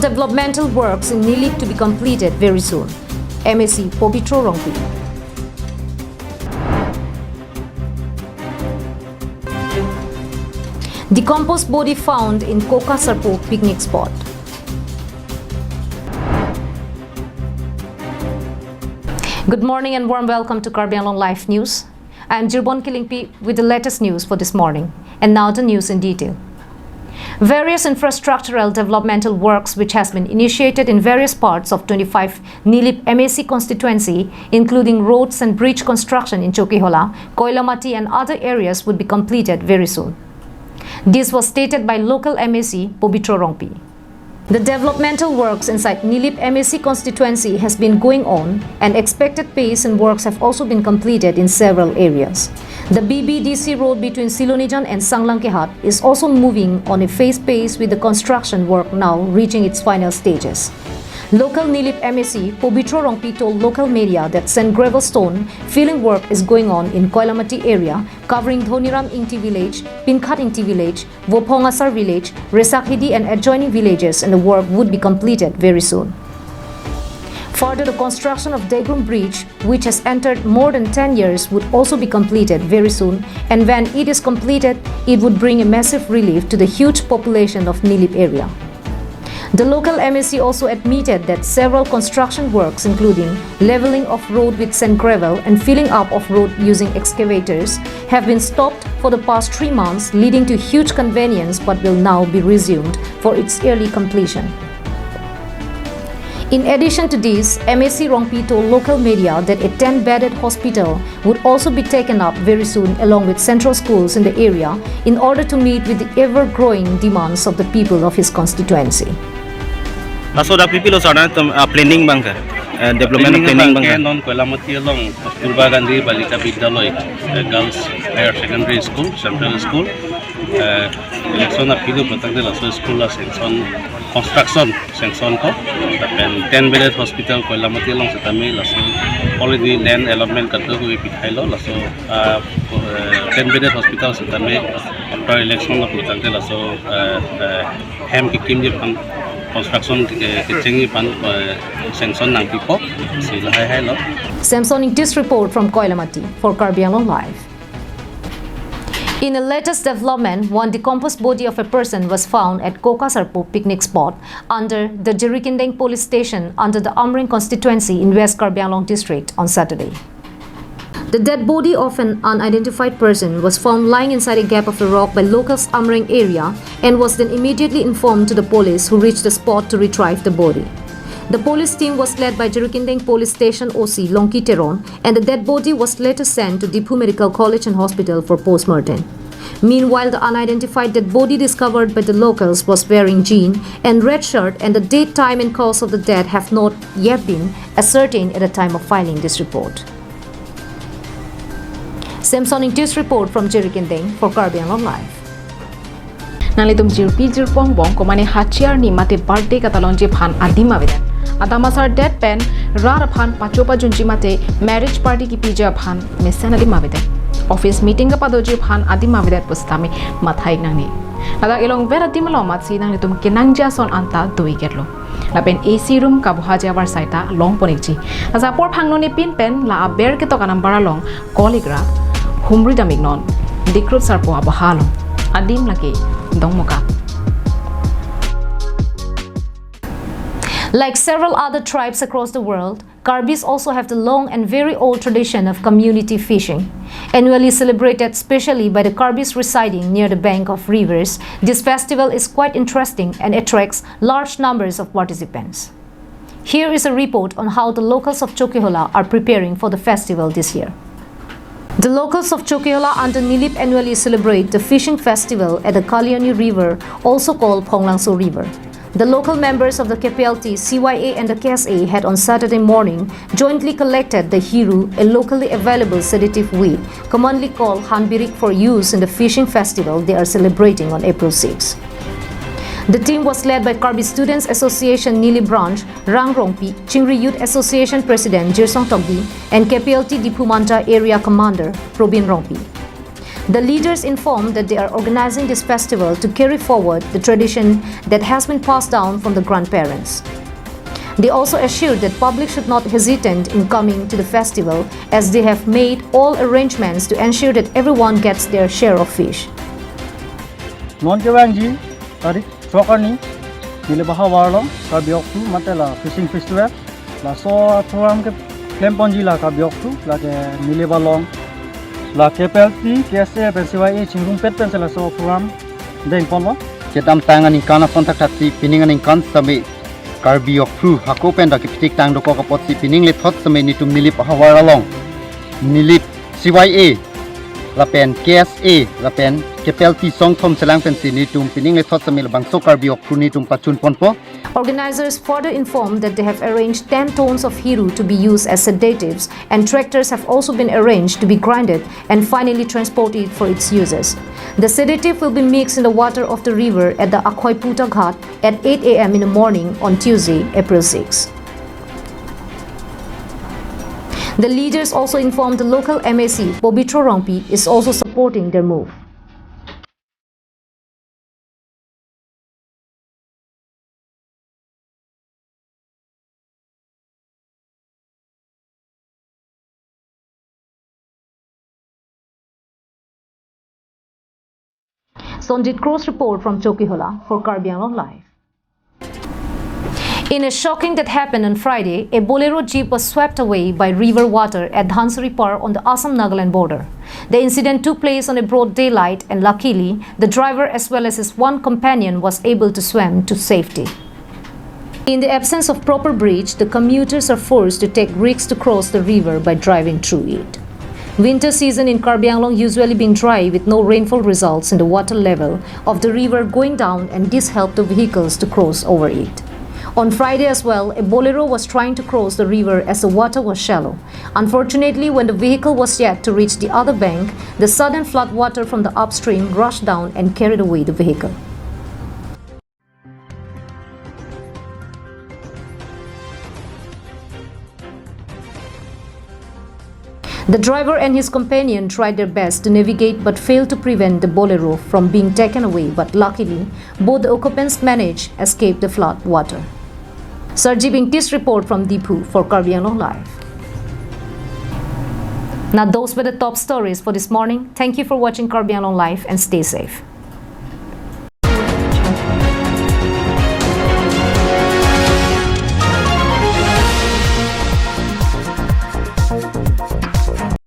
developmental works in Nilip to be completed very soon. MAC Pobitro Rongpi. Decomposed body found in KOKA Sarpo picnic spot. Good morning and warm welcome to Karbi Anglong Live News. I am Jirbon Kilingpi with the latest news for this morning. And now the news in detail. Various infrastructural developmental works which has been initiated in various parts of 25 Nilip MAC constituency, including roads and bridge construction in Chokihola, Koilamati and other areas would be completed very soon. This was stated by local MAC Pobitro Rongpi. The developmental works inside Nilip MAC constituency has been going on, and expected pace and works have also been completed in several areas. The BBDC road between Silonijan and Sanglangkehat is also moving on a phased pace, with the construction work now reaching its final stages. Local Nilip MAC Pobitro Rongpi told local media that sand gravel stone filling work is going on in Koilamati area, covering Dhoniram Ingti village, Pinkhat Ingti village, Vopongasar village, Resakhidi and adjoining villages, and the work would be completed very soon. Further, the construction of Degrum Bridge, which has entered more than 10 years, would also be completed very soon, and when it is completed, it would bring a massive relief to the huge population of Nilip area. The local MAC also admitted that several construction works, including leveling of road with sand gravel and filling up of road using excavators, have been stopped for the past 3 months, leading to huge convenience, but will now be resumed for its early completion. In addition to this, MAC Rongpi told local media that a 10-bedded hospital would also be taken up very soon, along with central schools in the area, in order to meet with the ever-growing demands of the people of his constituency. So the people are planning bang development planning bang non Koilamati along Tulba Gandhi Balika Vidyalay Girls Higher Secondary School, Central School, election appeal protect the laso school la sanction construction sanction ko, then 10-bedded hospital Koilamati along Satame laso already land allotment karto ko ipithailo laso 10-bedded hospital Satame after election la protect the laso hem kikim je construction kitchengi pan sanction nang tipo sila hai lo. Samsonic this report from Koilamati for Karbi Anglong Live. In the latest development, one decomposed body of a person was found at KOKA Sarpo picnic spot under the Jirikindeng police station under the Amring constituency in West Karbi Anglong district on Saturday. The dead body of an unidentified person was found lying inside a gap of a rock by locals Amring area and was then immediately informed to the police, who reached the spot to retrieve the body. The police team was led by Jirikindeng Police Station OC Longki Teron, and the dead body was later sent to Dipu Medical College and Hospital for post-mortem. Meanwhile, the unidentified dead body discovered by the locals was wearing jean and red shirt, and the date, time and cause of the death have not yet been ascertained at the time of filing this report. Samsonic this report from Jirikindeng for Karbi Anglong Live. Nalitum jirpong bong ko mane hachiar ni mate birthday katalon je phan adima vedan adamasar dead pen rar phan pachopa junji mate marriage party ki pija phan mesen adima vedan office meeting ka padoji phan adima vedan pustami mathai nangni ada ilong vera dimalo matsi nalitum kenangja son anta dui getlo lapen AC room ka bhaja war saita long ponikji asa por phangno ni pin pen la ber ke to kanam bara long koligra humri damignon dikrut sarpo abahalo adim laki dongmoka. Like several other tribes across the world, Karbis also have the long and very old tradition of community fishing. Annually celebrated specially by the Karbis residing near the bank of rivers, this festival is quite interesting and attracts large numbers of participants. Here is a report on how the locals of Chokihola are preparing for the festival this year. The locals of Chokihola under Nilip annually celebrate the fishing festival at the Kalyani River, also called Phonglangso River. The local members of the KPLT, CYA and the KSA had on Saturday morning jointly collected the hiru, a locally available sedative weed, commonly called hanbirik, for use in the fishing festival they are celebrating on April 6. The team was led by Karbi Students Association Nili Branch, Rang Rongpi, Chingri Youth Association President Jirsong Togdi, and KPLT Dipumanta Area Commander Probin Rongpi. The leaders informed that they are organizing this festival to carry forward the tradition that has been passed down from the grandparents. They also assured that public should not hesitate in coming to the festival as they have made all arrangements to ensure that everyone gets their share of fish. Non kewangi tarik chokarni nile baha warlo ka bioktu matela fishing festival la so program ke klemponji la ka bioktu la ke nile balong la ke pelti kese pensiwai chingung pet pensela so program deng ponlo Ketam tangan ikan kontak tati piningan ikan sabi karbiok fru hakopen da kipitik tang doko kapot si pining le thot samai nitum nilip hawaralong nilip CYA lapen KSA lapen kepelti song thom selang pensi nitum pining le thot samai labang so karbiok fru nitum pachun ponpo. Organizers further informed that they have arranged 10 tons of hiru to be used as sedatives, and tractors have also been arranged to be grinded and finally transported for its uses. The sedative will be mixed in the water of the river at the Akhwaiputa Ghat at 8 a.m. in the morning on Tuesday, April 6. The leaders also informed the local MAC, Bobitro Rongpi, is also supporting their move. Sonjit Crow's report from Chokihola for KOKA Live. In a shocking that happened on Friday, a Bolero jeep was swept away by river water at DHANSIRIPAR on the Assam-Nagaland border. The incident took place on a broad daylight, and luckily, the driver as well as his one companion was able to swim to safety. In the absence of proper bridge, the commuters are forced to take risks to cross the river by driving through it. Winter season in KOKA usually being dry with no rainfall results in the water level of the river going down, and this helped the vehicles to cross over it. On Friday as well, a Bolero was trying to cross the river as the water was shallow. Unfortunately, when the vehicle was yet to reach the other bank, the sudden flood water from the upstream rushed down and carried away the vehicle. The driver and his companion tried their best to navigate but failed to prevent the Bolero from being taken away, but luckily, both the occupants managed to escape the flood water. Sarjibing this report from Dipu for KOKA Live. Now those were the top stories for this morning. Thank you for watching KOKA Live and stay safe.